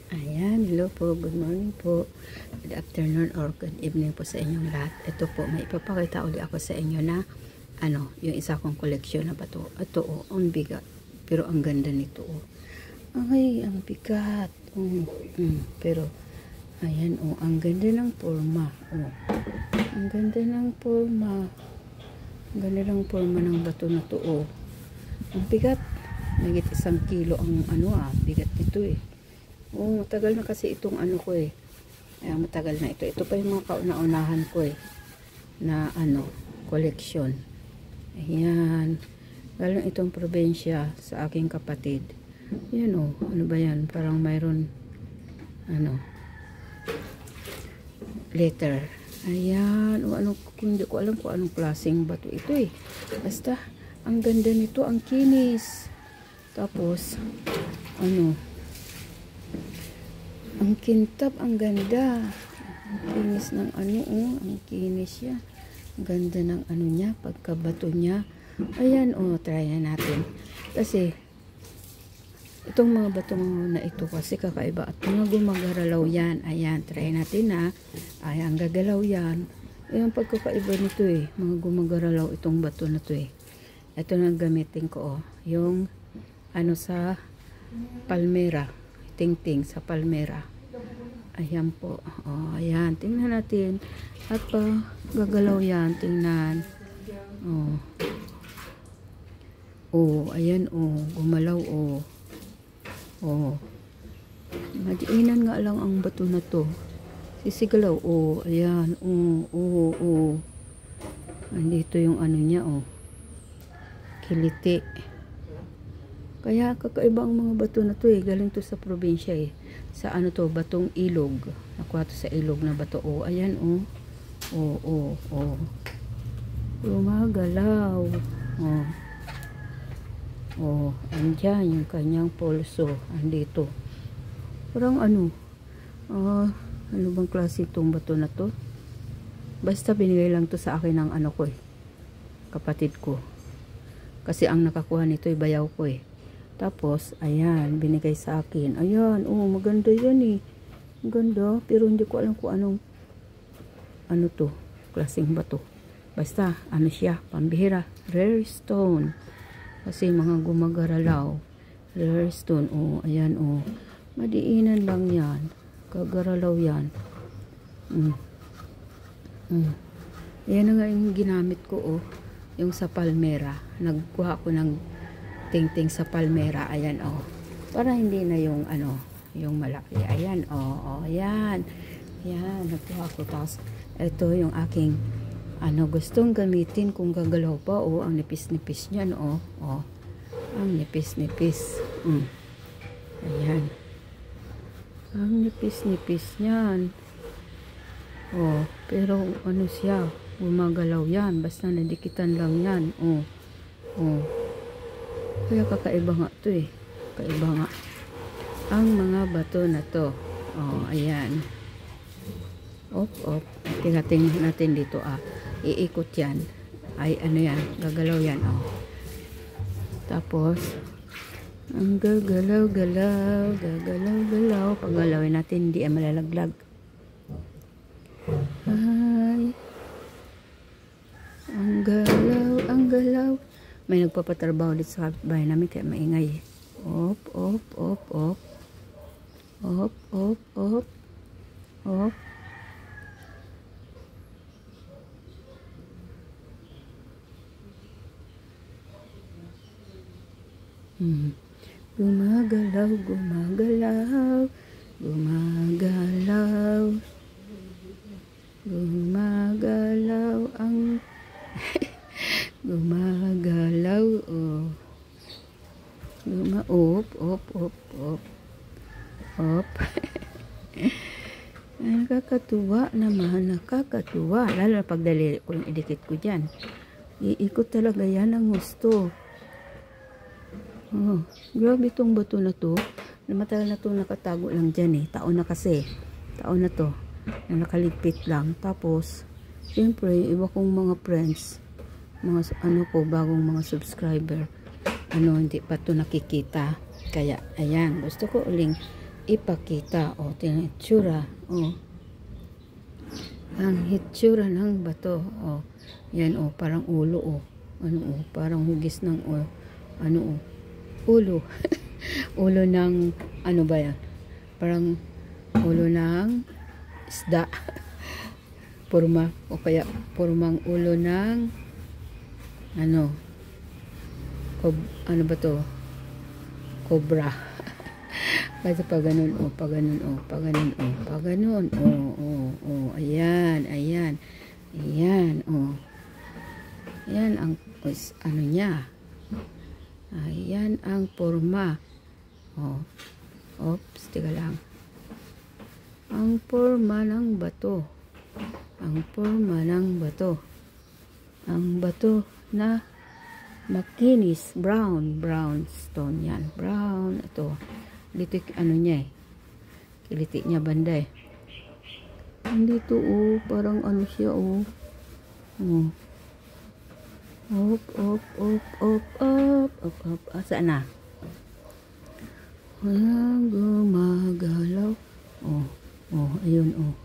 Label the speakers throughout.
Speaker 1: Ayan, hello po, good morning po, good afternoon or good evening po sa inyong lahat. Ito po, may ipapakita ulit ako sa inyo na yung isa kong koleksyon na bato. Ito ang bigat, pero ang ganda nito Ay, ang bigat. Pero ayan ang ganda ng forma. Ang ganda ng forma. Ang ganda ng forma ng bato na to Ang bigat. Nagit 1 kilo ang bigat nito matagal na kasi itong ko matagal na ito. Ito pa yung mga kauna-unahan ko na collection. Ayan. Galing itong probinsya sa aking kapatid. Yan ano ba yan? Parang mayroon letter. Ayan. Hindi ko alam kung anong klaseng bato ito Basta, ang ganda nito. Ang kinis. Tapos, ang kintab, ang ganda. Ang kinis ng ang kinis siya. Ang ganda ng niya, pagkabato niya. Ayan, try na natin. Kasi, itong mga bato na ito kasi kakaiba. At mga gumagaralaw yan. Ayan, try natin na. Ayan, gagalaw yan. Ayan, pagkakaiba nito Mga gumagaralaw itong bato na to Ito na gamitin ko Yung, sa palmera. Ting-ting sa palmera. Ayan po. Ayan. Tingnan natin. At gagalaw yan. Tingnan. Ayan gumalaw madiinan nga lang ang bato na to. Sisigalaw. Ayan. Andito yung niya kiliti. Kaya kakaiba ang mga bato na to galing to sa probinsya Sa batong ilog. Nakuha to sa ilog na bato. Ayan Lumagalaw. Andyan yung kanyang pulso. Andito. Parang ano bang klase itong bato na to? Basta binigay lang to sa akin ng ko kapatid ko. Kasi ang nakakuha nito bayaw ko Tapos, ayan, binigay sa akin. Ayan, maganda yan Maganda, pero hindi ko alam kung anong to, klaseng bato. Basta, siya, pambihira, rare stone. Kasi mga gumagaralaw, rare stone, ayan, madiinan lang yan. Kagaralaw yan. Ayan na nga yung ginamit ko, yung sa palmera. Nagkuha ko ng ting-ting sa palmera. Ayan para hindi na yung yung malaki. Ayan ayan. Ayan, nagkuha ko. Tapos ito yung aking gustong gamitin kung gagalaw pa. Ang nipis-nipis niyan ang nipis-nipis. Ayan, ang nipis-nipis niyan. Pero siya, gumagalaw yan. Basta nadikitan lang yan. Kaya kakaiba nga to Kaiba nga ang mga bato na to. Ayan. Tingnan natin dito iikot yan. Ay yan, gagalaw yan Tapos ang gagalaw-galaw, gagalaw-galaw. Paggalawin natin hindi malalaglag. Ay, ang galaw. May nagpapatrabaho dito sa kapitbahay namin kaya maingay. Op. Gumagalaw, gumagalaw. Gumagalaw. Gumagalaw ang gumagalaw nakakatuwa naman, nakakatuwa lalo na pag daliri ko yung idikit ko dyan. Iikot talaga yan ang gusto. Grabe itong bato na to. Matagal na to nakatago lang dyan taon na to na nakaligpit lang. Tapos siyempre iba kong mga friends, mga bagong mga subscriber hindi pa to nakikita. Kaya ayan, gusto ko uling ipakita. O, tingnan hitsura. O, ang hitsura ng bato. O, yan o, parang ulo o. Ano o, parang hugis ng o, ano o, ulo. Ulo ng, ano ba yan? Parang ulo ng isda. Purma. O kaya, purmang ulo ng, ano, ano ba to? Cobra. Kasi pa ganun, o, pa ganun, o, pa ganun, o, pa ganun, o, o, ayan, ayan, ayan, o. Ayan ang, ano niya. Ayan ang forma. O, oops, tiga lang. Ang forma ng bato. Ang forma ng bato. Ang bato na makinis, brown stone yan. Brown, ito. Dito, ano niya eh. Kiliti niya banda eh. Dito, oh, parang ano siya, oh. Oh. Up, up, up, up, up, up, up. Saan na? Walang gumagalaw. Oh, oh, ayun, oh.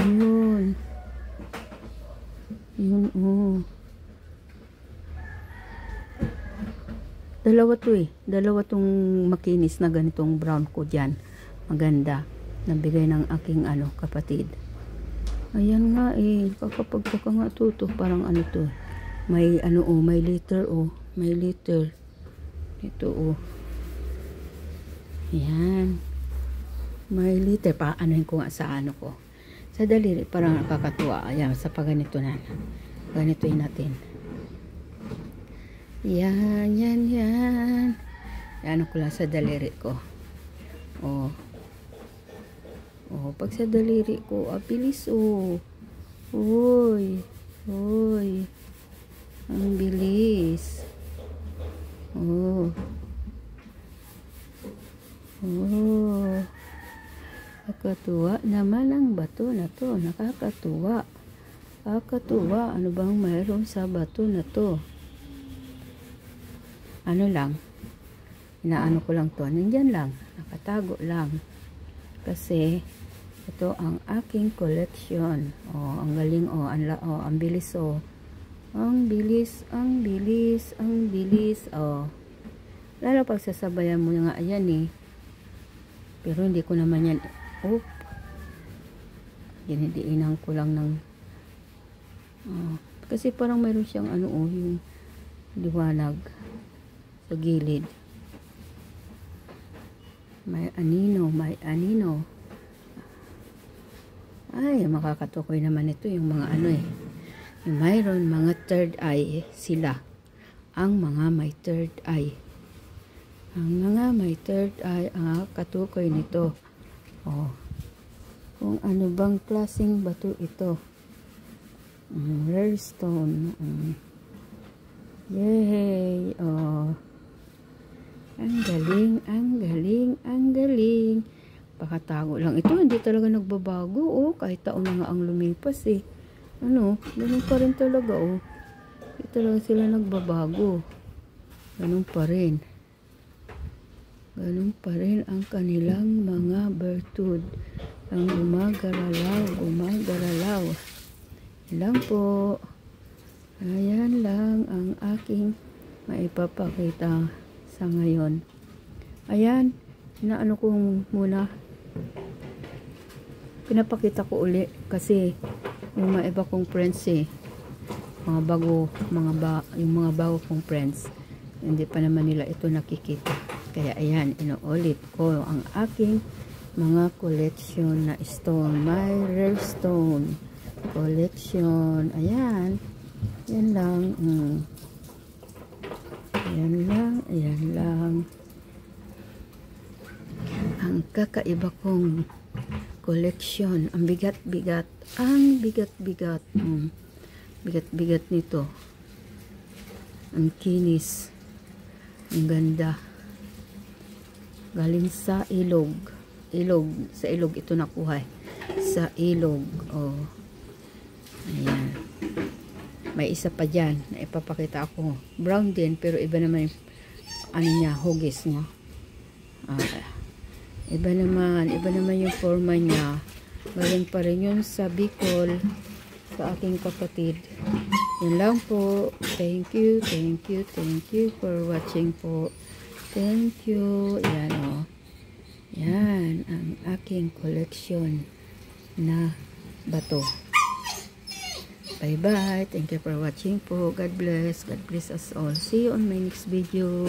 Speaker 1: Ayun. Ayun, oh. Dalawa to eh. Dalawa tong makinis na ganitong brown ko dyan. Maganda. Nabigay ng aking ano, kapatid. Ayan nga eh. Kakapagpaka nga to. Parang ano to. May ano oh. May liter oh. May liter. Ito oh. Ayan. May liter. Paanohin ko nga sa ano ko. Sa daliri. Parang nakakatuwa. Ayan. Sa paganito na. Ganitoin natin. Yan, yan, yan. Ano ko lang sa daliri ko. Oh. Oh, pag sa daliri ko, bilis oh. Uy. Uy. Ang bilis. Oh. Oh. Nakakatuwa naman ang bato na to. Nakakatuwa. Nakakatuwa. Ano bang mayroon sa bato na to? Ano lang, inaano ko lang to, nandyan lang, nakatago lang. Kasi, ito ang aking collection. Oh, ang galing, oh, ang bilis, oh. Ang bilis, ang bilis, ang bilis, oh. Lalo pag sasabayan mo nga, ayan eh. Pero hindi ko naman yan, oh. Dinidiinan ko lang ng, oh. Kasi parang mayroon siyang, ano, oh, yung liwanag. Sa gilid. May anino, may anino. Ay, makakatukoy naman ito yung mga ano eh. Yung mayroon mga third eye sila. Ang mga may third eye. Ang mga may third eye ang katukoy nito. Oh. Kung ano bang klaseng bato ito. Rare stone. Yay! Oh. Ang galing, ang galing, ang galing. Pakatago lang. Ito, hindi talaga nagbabago, oh. Kahit taon na nga ang lumipas, eh. Ano, ganun pa rin talaga, oh. Hindi talaga sila nagbabago. Ganun pa rin. Ganun pa rin ang kanilang mga bertud. Ang gumagaralaw, gumagaralaw. Lang po. Ayan lang ang aking maipapakita sa ngayon. Ayan, inaano ko muna. Pinapakita ko uli kasi yung mga iba kong friends eh, mga bago, yung mga bago kong friends, hindi pa naman nila ito nakikita. Kaya ayan, inuulit ko ang aking mga collection na stone. My rare stone collection. Ayan. Yan lang. Ayan lang, ayan lang. Ang kakaiba kong collection. Ang bigat-bigat. Ang bigat-bigat. Bigat-bigat nito. Ang kinis. Ang ganda. Galing sa ilog. Ilog. Sa ilog ito nakuha. Sa ilog. Oh. Ayan. May isa pa dyan na ipapakita ako. Brown din, pero iba naman yung ano niya, hugis niya. Iba naman yung forma niya. Galing pa rin yun sa Bicol, sa aking kapatid. Yan lang po. Thank you for watching po. Thank you. Yan o. Yan ang aking collection na bato. Bye bye. Thank you for watching po. God bless. God bless us all. See you on my next video.